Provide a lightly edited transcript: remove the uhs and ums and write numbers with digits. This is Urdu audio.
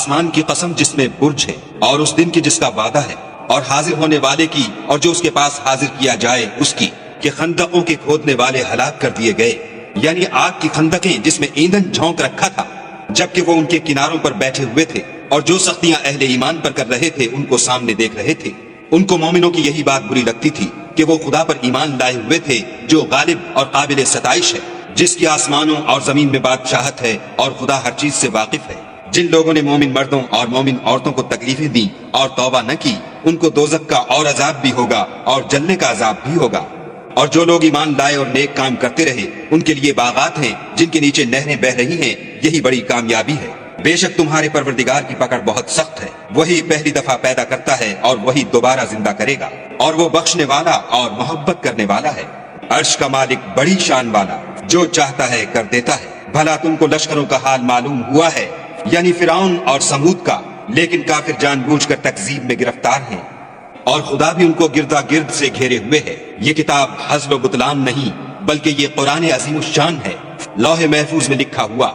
آسمان کی قسم جس میں برج ہے، اور اس دن کی جس کا وعدہ ہے، اور حاضر ہونے والے کی اور جو اس کے پاس حاضر کیا جائے اس کی، کہ خندقوں کے کھودنے والے ہلاک کر دیے گئے، یعنی آگ کی خندقیں جس میں ایندھن جھونک رکھا تھا، جبکہ وہ ان کے کناروں پر بیٹھے ہوئے تھے، اور جو سختیاں اہل ایمان پر کر رہے تھے ان کو سامنے دیکھ رہے تھے۔ ان کو مومنوں کی یہی بات بری لگتی تھی کہ وہ خدا پر ایمان لائے ہوئے تھے جو غالب اور قابل ستائش ہے، جس کی آسمانوں اور زمین میں بادشاہت ہے، اور خدا ہر چیز سے واقف ہے۔ جن لوگوں نے مومن مردوں اور مومن عورتوں کو تکلیفیں دیں اور توبہ نہ کی، ان کو دوزخ کا اور عذاب بھی ہوگا اور جلنے کا عذاب بھی ہوگا۔ اور جو لوگ ایمان لائے اور نیک کام کرتے رہے، ان کے لیے باغات ہیں جن کے نیچے نہریں بہہ رہی ہیں، یہی بڑی کامیابی ہے۔ بے شک تمہارے پروردگار کی پکڑ بہت سخت ہے، وہی پہلی دفعہ پیدا کرتا ہے اور وہی دوبارہ زندہ کرے گا، اور وہ بخشنے والا اور محبت کرنے والا ہے۔ عرش کا مالک بڑی شان والا، جو چاہتا ہے کر دیتا ہے۔ بھلا تم کو لشکروں کا حال معلوم ہوا ہے، یعنی فرعون اور سمود کا، لیکن کافر جان بوجھ کر تکذیب میں گرفتار ہیں، اور خدا بھی ان کو گردا گرد سے گھیرے ہوئے ہے۔ یہ کتاب ہزل و بطلان نہیں، بلکہ یہ قرآن عظیم الشان ہے، لوح محفوظ میں لکھا ہوا۔